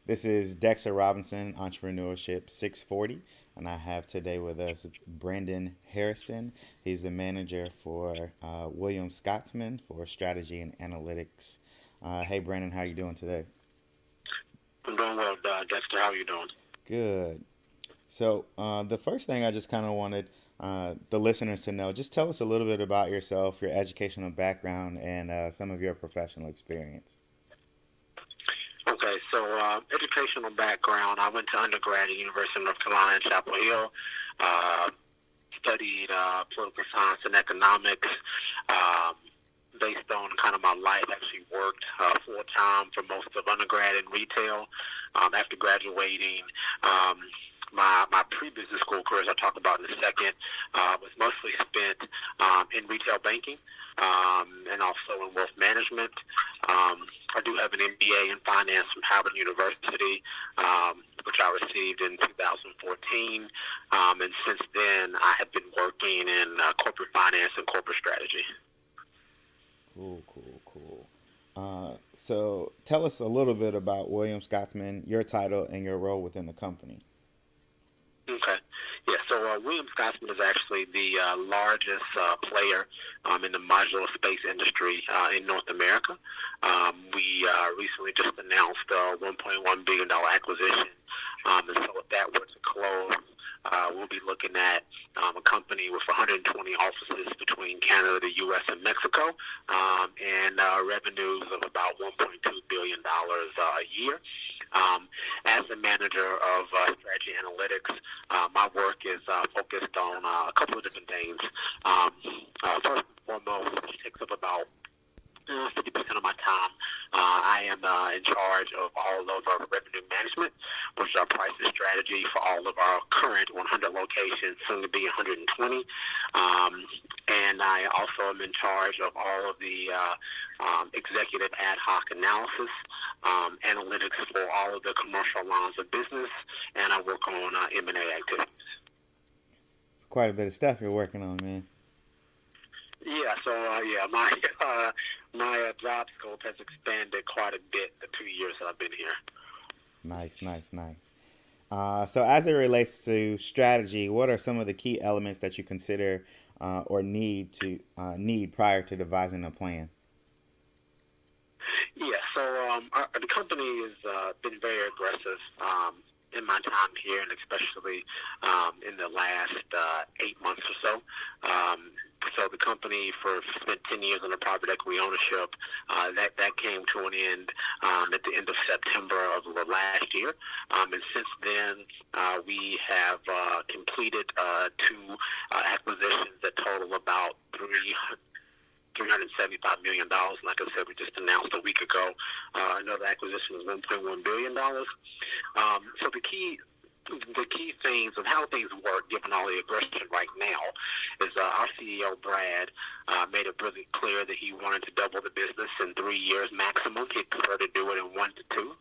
This is Dexter Robinson, Entrepreneurship 640, and I have today with us Brandon Hairston. He's the manager for Williams Scotsman for strategy and analytics. Hey, Brandon, how are you doing today? I'm doing well, Dexter. How are you doing? Good. So, the first thing I just kind of wanted the listeners to know, just tell us a little bit about yourself, your educational background, and some of your professional experience. Okay, so educational background. I went to undergrad at University of North Carolina in Chapel Hill. Uh, Studied political science and economics. Um, Based on kind of my life, actually worked full time for most of undergrad in retail. After graduating, um, my pre-business school career, as I'll talk about in a second, was mostly spent in retail banking and also in wealth management. I do have an MBA in finance from Harvard University, which I received in 2014. And since then, I have been working in corporate finance and corporate strategy. Cool, cool, cool. So, tell us a little bit about William Scotsman, your title, and your role within the company. Okay. Yeah, so Williams Scotsman is actually the largest player in the modular space industry in North America. We recently just announced a $1.1 billion acquisition. And so if that were to close, we'll be looking at a company with 120 offices between Canada, the U.S., and Mexico, and revenues of about $1.2 billion a year. As the manager of strategy analytics, my work is focused on a couple of different things. First and foremost, which takes up about 50% of my time. I am in charge of all of our revenue management, which is our pricing strategy for all of our current 100 locations, soon to be 120. And I also am in charge of all of the executive ad hoc analysis, analytics for all of the commercial lines of business, and I work on M&A activities. It's quite a bit of stuff you're working on, man. Yeah, so my job scope has expanded quite a bit the 2 years that I've been here. Nice, nice, nice. So, as it relates to strategy, what are some of the key elements that you consider or need prior to devising a plan? Yeah, so the company has been very aggressive in my time here, and especially in the last 8 months or so. So the company for spent 10 years under private equity ownership. That came to an end at the end of September of last year. And since then, we have completed two acquisitions that total about $375 million. Like I said, we just announced a week ago another acquisition was $1.1 billion. So the key things of how things work, given all the aggression right now, is our CEO, Brad, made it really clear that he wanted to double the business in 3 years maximum. He'd prefer to do it in 1 to 2.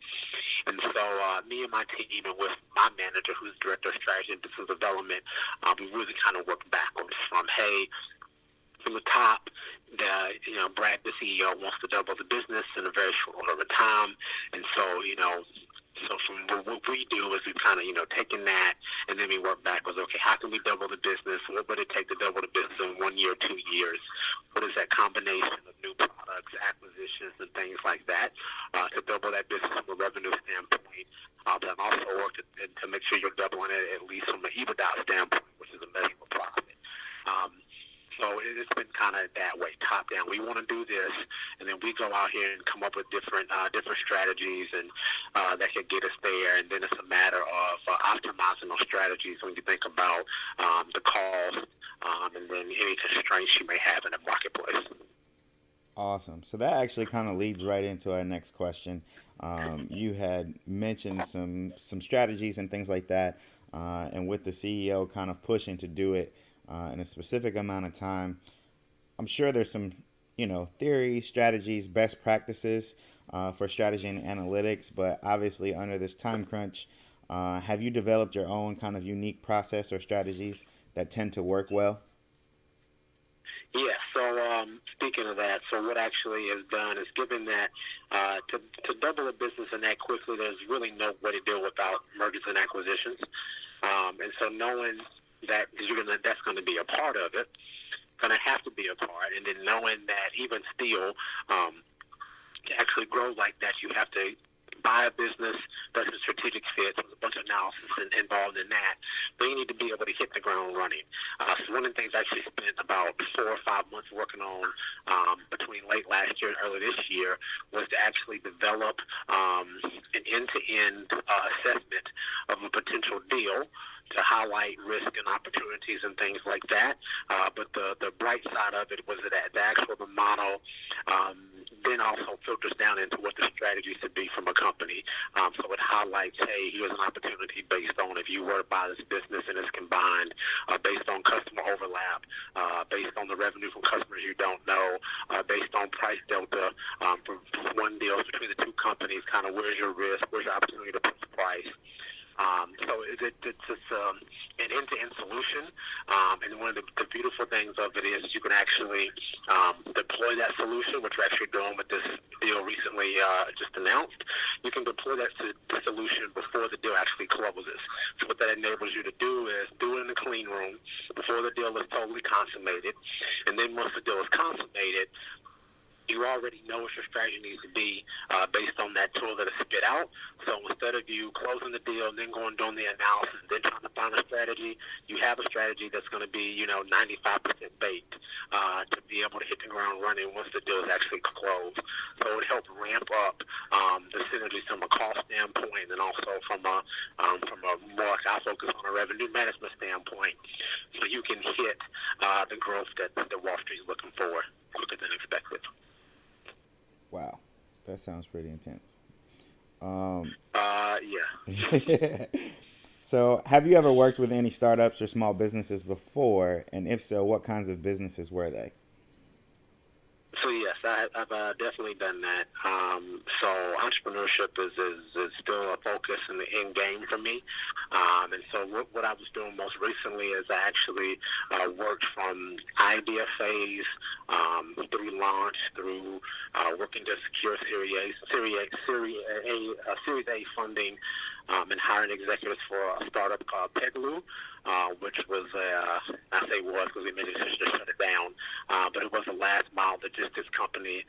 And so me and my team, and with my manager, who's Director of Strategy and Business Development, we really kind of worked backwards from, hey, from the top, Brad, the CEO, wants to double the business in a very short order of time. And so from what we do is we've kind of, taken that, and then we work backwards. Okay, how can we double the business? What would it take to double the business in 1 year, 2 years? What is that combination of new products, acquisitions, and things like that to double that business from a revenue standpoint? But I've also worked to make sure you're doubling it at least from an EBITDA standpoint, which is a measurable profit. So it's been kind of that way, top down. We want to do this, and then we go out here and come up with different strategies, and that can get us there. And then it's a matter of optimizing those strategies when you think about the cost and then any constraints you may have in the marketplace. Awesome. So that actually kind of leads right into our next question. You had mentioned some strategies and things like that, and with the CEO kind of pushing to do it in a specific amount of time, I'm sure there's some, theory, strategies, best practices for strategy and analytics. But obviously, under this time crunch, have you developed your own kind of unique process or strategies that tend to work well? Yeah, so speaking of that, so what actually is done is given that to double a business and that quickly, there's really no way to deal without mergers and acquisitions. And so knowing that that's going to be a part of it, going to have to be a part, and then knowing that even still, to actually grow like that, you have to buy a business that's a strategic fit. So there's a bunch of analysis involved in that. But you need to be able to hit the ground running. So one of the things I actually spent about 4 or 5 months working on between late last year and early this year was to actually develop an end-to-end assessment of a potential deal to highlight risk and opportunities and things like that. But the bright side of it was that the actual model then also filters down into what the strategy should be from a company. So it highlights, hey, here's an opportunity based on if you were to buy this business and it's combined, based on customer overlap, based on the revenue from customers you don't know, based on price delta for one deal between the two companies, kind of where's your risk, where's your opportunity to push price. So it's just an end-to-end solution, and one of the beautiful things of it is you can actually deploy that solution, which we're actually doing with this deal recently just announced. You can deploy that solution before the deal actually closes. So what that enables you to do is do it in the clean room before the deal is totally consummated, and then once the deal is consummated, you already know what your strategy needs to be based on that tool that is spit out. So instead of you closing the deal and then going doing the analysis and then trying to find a strategy, you have a strategy that's going to be, 95% baked to be able to hit the ground running once the deal is actually closed. So it would help ramp up the synergies from a cost standpoint and also from a more like I focus on a revenue management standpoint, so you can hit the growth that Wall Street is looking for quicker than expected. Wow, that sounds pretty intense. Yeah. So, have you ever worked with any startups or small businesses before? And if so, what kinds of businesses were they? So yes, I've definitely done that. So entrepreneurship is still a focus in the end game for me. And so what I was doing most recently is I actually worked from idea phase through launch, through working to secure Series A funding, and hiring executives for a startup called Pegaloo, which was, I say was because we made a decision to shut it down, but it was a last mile logistics company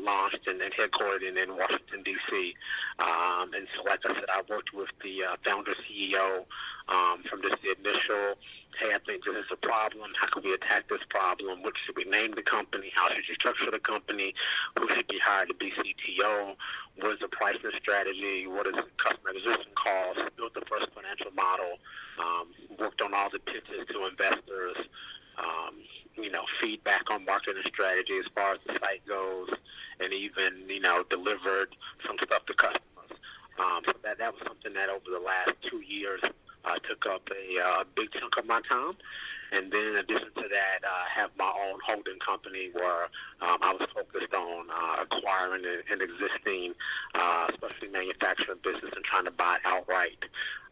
launched and headquartered in Washington, D.C. And so, like I said, I worked with the founder CEO from just the initial, hey, I think this is a problem. How can we attack this problem? What should we name the company? How should you structure the company? Who should be hired to be CTO? What is the pricing strategy? What is the customer acquisition cost? Built the first financial model. Worked on all the pitches to investors. Feedback on marketing strategy as far as the site goes, and even delivered some stuff to customers. So that was something that over the last 2 years took up a big chunk of my time. And then in addition to that, I have my own holding company where I was focused on acquiring an existing specialty manufacturing business and trying to buy it outright.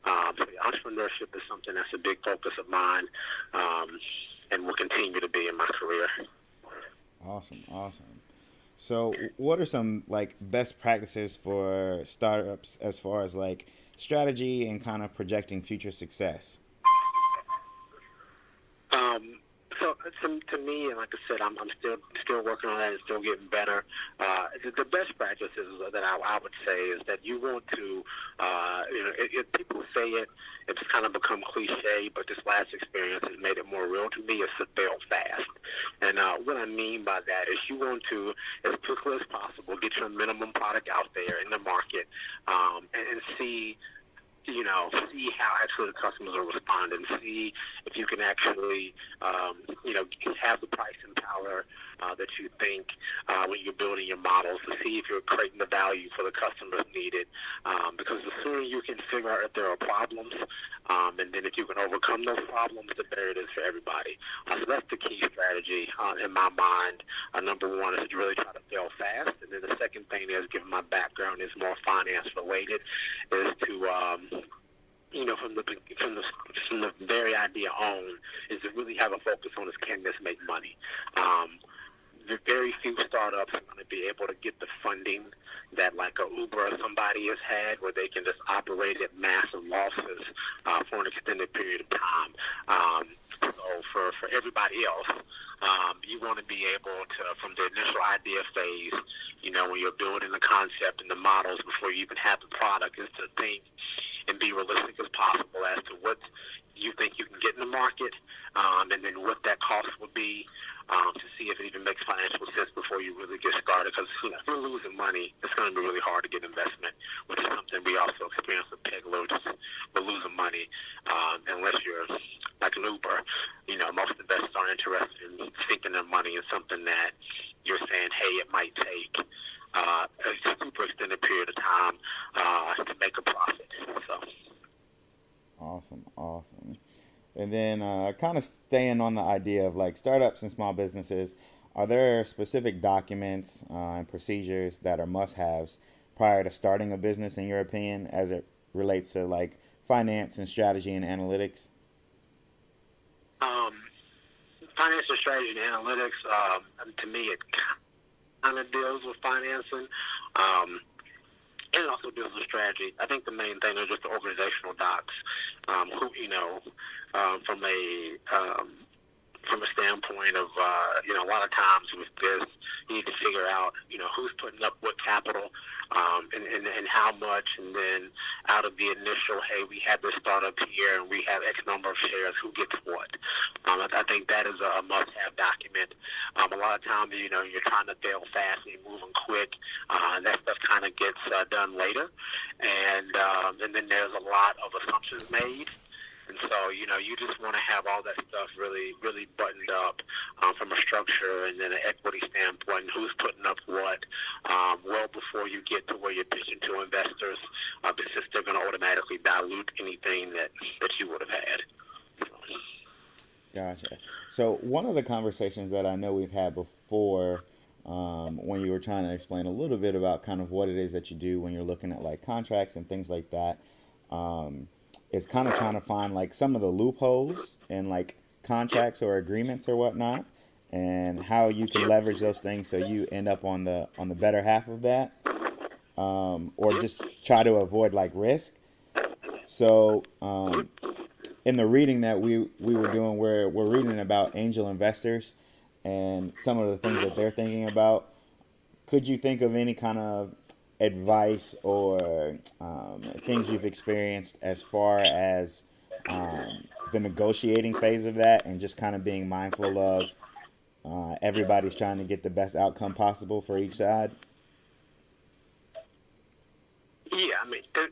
So entrepreneurship is something that's a big focus of mine, and will continue to be in my career. Awesome. So, what are some best practices for startups as far as strategy and kind of projecting future success? So to me, and like I said, I'm still working on that and still getting better. The best practices that I would say is that you want to, if people say it, it's kind of become cliche, but this last experience has made it more real to me, is to fail fast. And what I mean by that is you want to, as quickly as possible, get your minimum product out there in the market, and see how actually the customers are responding, see if you can actually, have the pricing power that you think when you're building your models, to see if you're creating the value for the customers needed. Because the sooner you can figure out if there are problems, and then if you can overcome those problems, the better it is for everybody. So that's the key strategy in my mind. Number one is to really try to fail fast. And then the second thing is, given my background is more finance related, is to from the very idea on, is to really have a focus on is, can this make money? The very few startups are going to be able to get the funding that like a Uber or somebody has had, where they can just operate at massive losses for an extended period of time. So for everybody else, you want to be able to, from the initial idea phase, when you're building the concept and the models before you even have the product, is to think and be realistic as possible as to what you think you can get in the market, and then what that cost would be, to see if it even makes financial sense before you really get started. Because if you're losing money, it's going to be really hard to get investment, which is something we also experience with peg loaders. We're losing money unless you're like an Uber. Most investors aren't interested in sinking their money in something that you're saying, hey, it might take a super extended period of time to make a profit. So. Awesome. And then kind of staying on the idea of like startups and small businesses, are there specific documents and procedures that are must-haves prior to starting a business, in your opinion, as it relates to like finance and strategy and analytics? Finance and strategy and analytics, to me, it kind of deals with financing. And it also deals with strategy. I think the main thing is just the organizational docs. From a standpoint of, a lot of times with this, you need to figure out, who's putting up what capital, and how much, and then out of the initial, hey, we have this startup here and we have X number of shares, who gets what. I think that is a must-have document. A lot of times, you're trying to fail fast and you're moving quick, and that stuff kind of gets done later, and then there's a lot of assumptions made. And so, you just want to have all that stuff really, really buttoned up from a structure and then an equity standpoint, who's putting up what, well before you get to where you're pitching to investors, because they're going to automatically dilute anything that you would have had. Gotcha. So one of the conversations that I know we've had before, when you were trying to explain a little bit about kind of what it is that you do when you're looking at like contracts and things like that, is kind of trying to find like some of the loopholes in like contracts or agreements or whatnot, and how you can leverage those things so you end up on the better half of that, or just try to avoid like risk. So in the reading that we were doing, we're reading about angel investors and some of the things that they're thinking about. Could you think of any kind of advice or things you've experienced as far as the negotiating phase of that, and just kind of being mindful of everybody's trying to get the best outcome possible for each side? Yeah,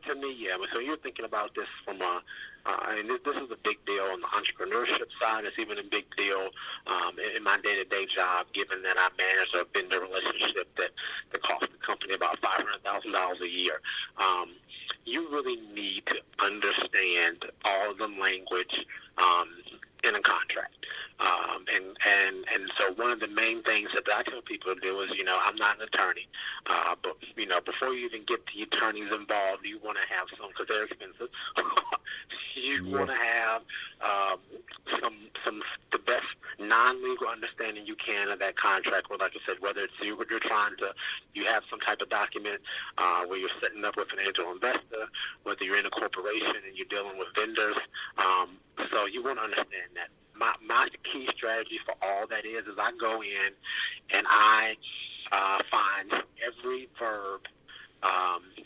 to me, yeah. So you're thinking about this from this is a big deal on the entrepreneurship side. It's even a big deal in my day-to-day job, given that I manage a vendor relationship that costs the company about $500,000 a year. You really need to understand all the language in a contract. And so one of the main things that I tell people to do is, I'm not an attorney, but, before you even get the attorneys involved, you want to have some, because they're expensive. You want to have the best non-legal understanding you can of that contract. Where, like I said, whether it's you have some type of document where you're setting up with an angel investor, whether you're in a corporation and you're dealing with vendors. So you want to understand that. My key strategy for all that is I go in and I find every verb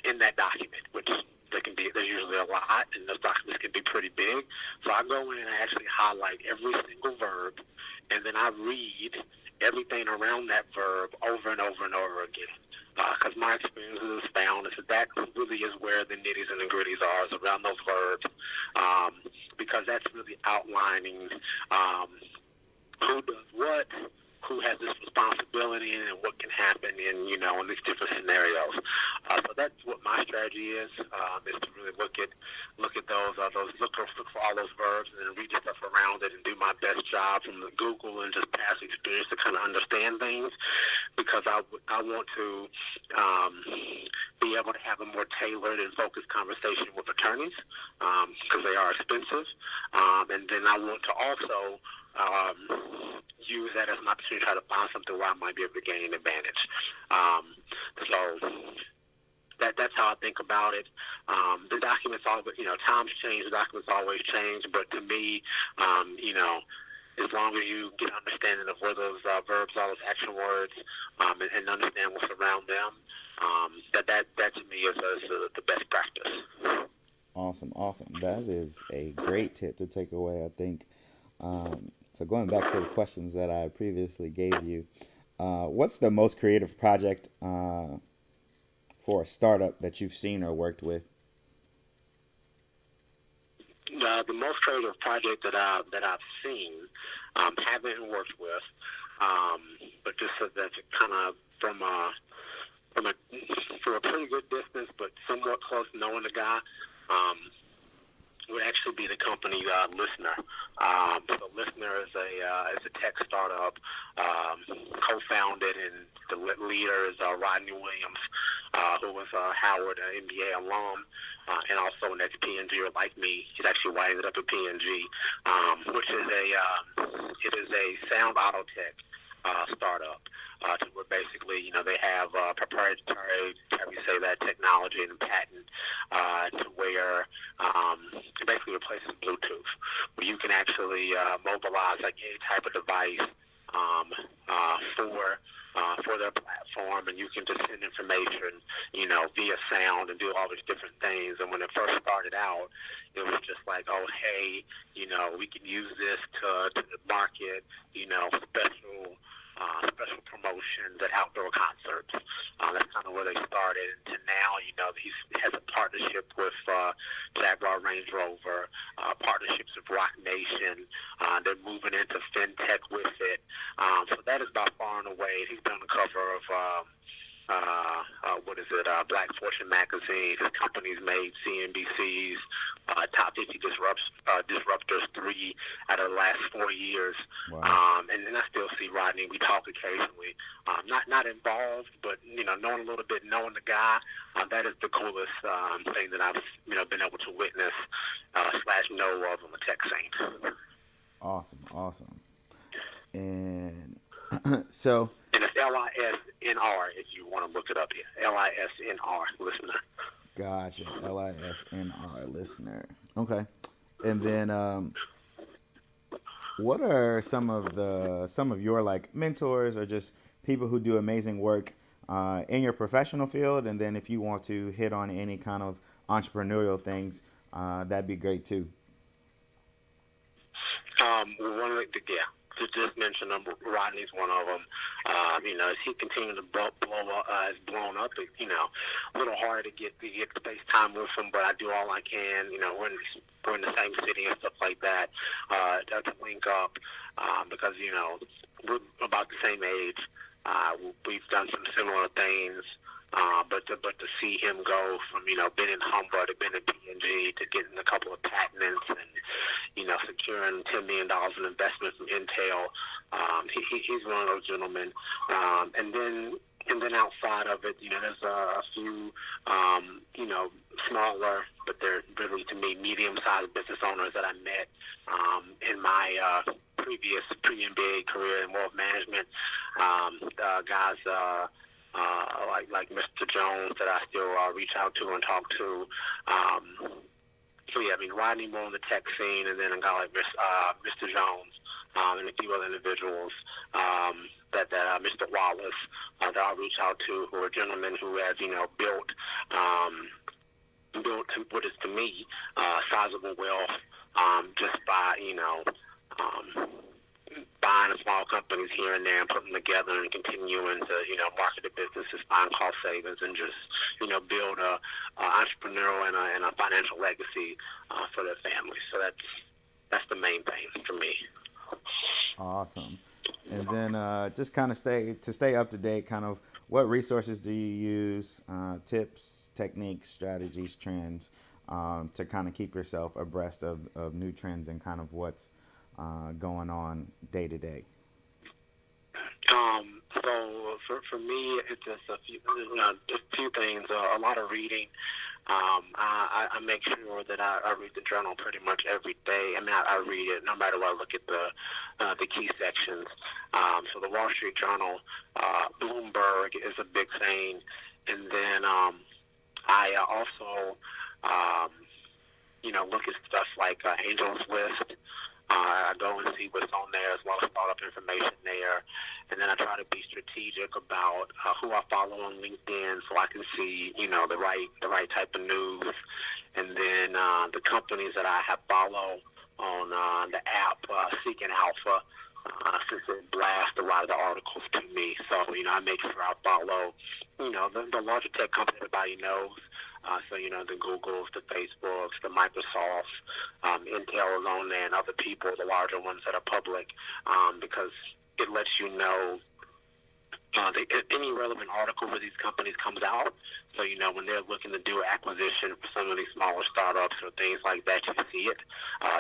in that document, which there's usually a lot, and those documents can be pretty big. So I go in and I actually highlight every single verb, and then I read everything around that verb over and over and over again. Because my experience has found is that really is where the nitties and the gritties are, is around those verbs, because that's really outlining who does what, who has this responsibility, and what can happen in these different scenarios. So that's what my strategy is to really look at those look for all those verbs, and then read the stuff around it and do my best job from the Google and just past experience to kind of understand things, because I want to be be able to have a more tailored and focused conversation with attorneys because they are expensive. And then I want to also use that as an opportunity to try to find something where I might be able to gain an advantage. So that's how I think about it. The documents always, times change, the documents always change, but to me, as long as you get an understanding of where those verbs are, those action words, and understand what's around them, that to me is the best practice. Awesome. That is a great tip to take away, I think. So going back to the questions that I previously gave you, what's the most creative project for a startup that you've seen or worked with? The most creative project that I've seen, haven't worked with, but just so that's kind of from a pretty good distance, but somewhat close, knowing the guy, would actually be the company Listener. So Listener is a tech startup, co-founded, and the leader is Rodney Williams, who was a Howard MBA alum, and also an ex-P&G, or like me, he's actually winded up at P&G, which is it is a sound auto tech startup. To where basically, they have proprietary, how you say that, technology and patent to where it basically replaces Bluetooth, where you can actually mobilize like any type of device for their platform, and you can just send information, via sound and do all these different things. And when it first started out, it was just like, oh, hey, we can use this to market, special promotions at outdoor concerts. That's kind of where they started. And to now, he has a partnership with Jaguar Range Rover, partnerships with Rock Nation. They're moving into fintech with it. So that is by far and away. He's been on the cover of Black Fortune magazine. His company's made CNBC's top 50 disruptors 3 out of the last 4 years. Wow. And then I still see Rodney. We talk occasionally. Not involved, but knowing a little bit, knowing the guy. That is the coolest thing that I've been able to witness / know of on the tech scene. Awesome. And so. And it's LISNR if you want to look it up here. LISNR, Listener. Gotcha. LISNR, Listener. Okay. And then what are some of your like mentors or just people who do amazing work in your professional field? And then if you want to hit on any kind of entrepreneurial things, that'd be great too. To just mention them, Rodney's one of them. As he continued to has blown up, a little harder to get space time with him, but I do all I can. We're in the same city and stuff like that to link up because we're about the same age. We've done some similar things. But to see him go from being in Humber to being in P&G to getting a couple of patents and securing $10 million in investment from Intel, he's one of those gentlemen. And then outside of it, there's a few smaller, but they're really to me medium-sized business owners that I met in my previous pre-MBA career in wealth management. Guys. Like Mr. Jones that I still reach out to and talk to. So yeah, Rodney more on the tech scene, and then a guy like Mr. Jones and a few other individuals that Mr. Wallace that I reach out to, who are gentlemen who have built what is to me sizable wealth just by buying small companies here and there and putting them together and continuing to, market the businesses, find cost savings, and just, build a entrepreneurial and a financial legacy for their families. So that's the main thing for me. Awesome. And then just kind of stay up to date, kind of what resources do you use, tips, techniques, strategies, trends, to kind of keep yourself abreast of new trends and kind of what's going on day to day? So for me, it's just a few things. A lot of reading. I make sure that I read the journal pretty much every day. I mean, I read it no matter what. I look at the key sections. So the Wall Street Journal, Bloomberg is a big thing, and then I also look at stuff like Angels List. I go and see what's on there. There's a lot of startup information there. And then I try to be strategic about who I follow on LinkedIn so I can see, the right type of news. And then the companies that I have follow on the app, Seeking Alpha, since it blasts a lot of the articles to me. So, I make sure I follow, the larger tech companies everybody knows. So, the Googles, the Facebooks, the Microsofts, Intel is on there, and other people, the larger ones that are public, because it lets you know any relevant article for these companies comes out. So, when they're looking to do acquisition for some of these smaller startups or things like that, you can see it.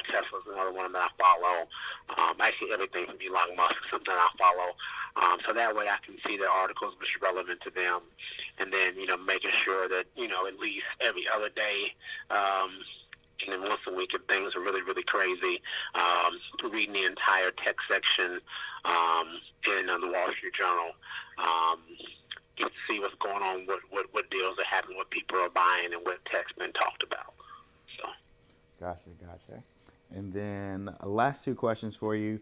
Tesla's another one that I follow. Actually, everything from Elon Musk is something I follow. So that way I can see the articles which are relevant to them. And then, making sure that, at least every other day, and then once a week if things are really, really crazy, reading the entire tech section in the Wall Street Journal, just to see what's going on, what deals are happening, what people are buying, and what tech's been talked about. So. Gotcha. And then last two questions for you.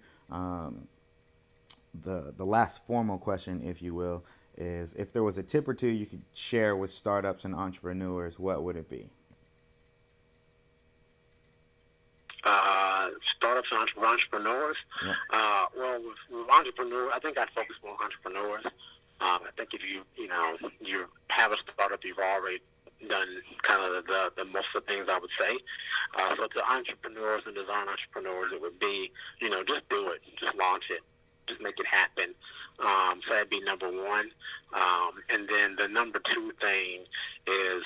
The last formal question, if you will, is if there was a tip or two you could share with startups and entrepreneurs, what would it be? Startups and entrepreneurs. Yeah. Well, with entrepreneurs, I think I'd focus more on entrepreneurs. I think if you have a startup, you've already done kind of the most of the things I would say. So to entrepreneurs and design entrepreneurs, it would be, just do it, just launch it, just make it happen. So that'd be number one. And then the number two thing is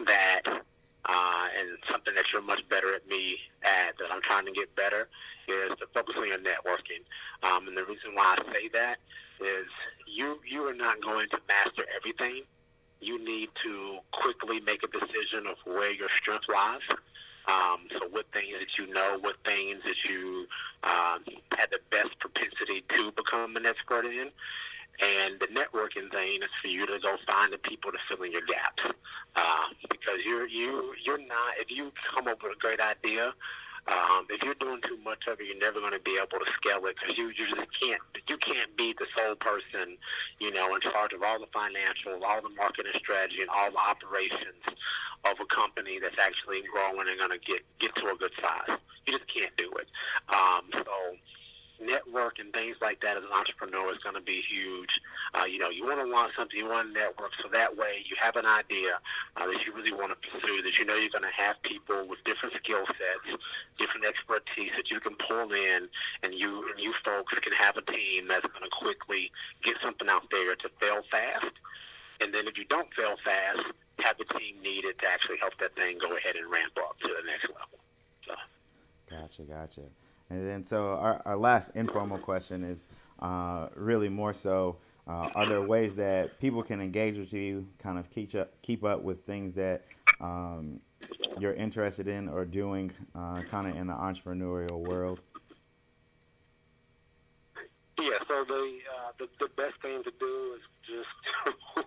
that, and something that you're much better at me at, that I'm trying to get better, is to focus on your networking. And the reason why I say that is you are not going to master everything. You need to quickly make a decision of where your strength lies. So what things that you know, what things that you had the best propensity to become an expert in. And the networking thing is for you to go find the people to fill in your gaps. Because you're not, if you come up with a great idea, if you're doing too much of it, you're never going to be able to scale it, because you just can't be the sole person, in charge of all the financials, all the marketing strategy, and all the operations of a company that's actually growing and going to get to a good size. You just can't do it. So network and things like that as an entrepreneur is going to be huge. You want to launch something, you want to network, so that way you have an idea that you really want to pursue, that you're going to have people with different skill sets, different expertise that you can pull in, and you folks can have a team that's going to quickly get something out there to fail fast. And then if you don't fail fast, have the team needed to actually help that thing go ahead and ramp up to the next level. So. Gotcha. And then so our last informal question is really more so, are there ways that people can engage with you, kind of keep up with things that you're interested in or doing kind of in the entrepreneurial world? Yeah, so the best thing to do is just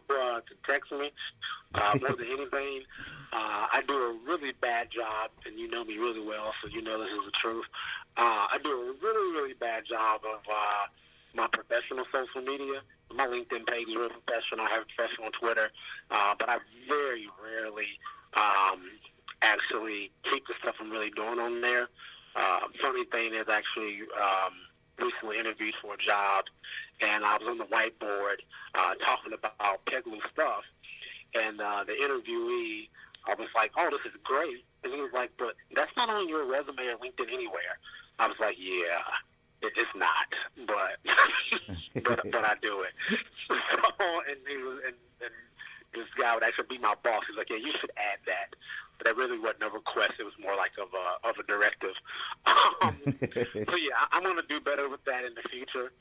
to text me more than anything. I do a really bad job, and you know me really well, so you know this is the truth. I do a really, really bad job of my professional social media. My LinkedIn page is real professional. I have a professional Twitter, but I very rarely actually keep the stuff I'm really doing on there. Funny thing is, actually, recently interviewed for a job, and I was on the whiteboard talking about Peglu stuff, and the interviewee, I was like, "Oh, this is great," and he was like, "But that's not on your resume or LinkedIn anywhere." I was like, "Yeah, it's not, but but I do it." So, and he was, and this guy would actually be my boss. He's like, yeah, you should add that. But that really wasn't a request. It was more like of a directive. So yeah, I'm going to do better with that in the future,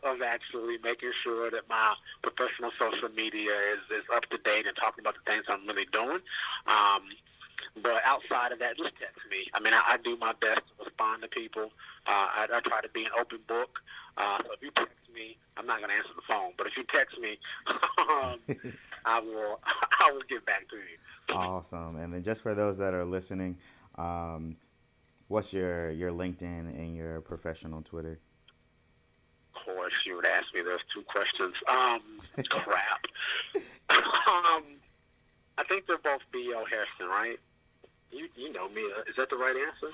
of actually making sure that my professional social media is up to date and talking about the things I'm really doing. But outside of that, just text me. I mean, I do my best to respond to people. I try to be an open book. So if you text me, I'm not going to answer the phone. But if you text me, I will get back to you. Awesome. And then just for those that are listening, what's your LinkedIn and your professional Twitter? Of course, you would ask me those two questions. Crap. I think they're both B.L. Hairston, right? You know me. Is that the right answer?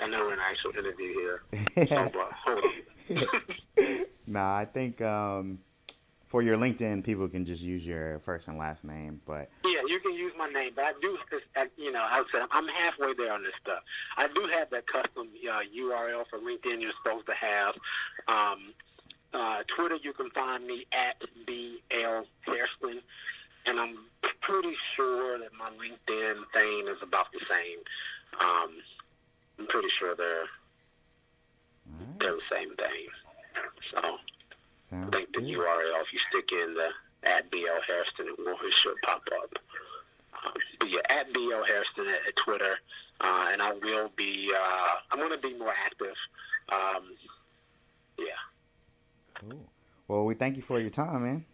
I know we're in an actual interview here. So, hold on. Nah, I think for your LinkedIn, people can just use your first and last name. But yeah, you can use my name, but I do. I would say I'm halfway there on this stuff. I do have that custom URL for LinkedIn. You're supposed to have. Twitter, you can find me at BL Hairston, and I'm pretty sure that my LinkedIn thing is about the same. I'm pretty sure they're the same thing. So I think the URL, if you stick in the at BL Hairston, it should pop up. But yeah, at BL Hairston at Twitter, and I will be. I'm going to be more active. Yeah. Cool. Well, we thank you for your time, man.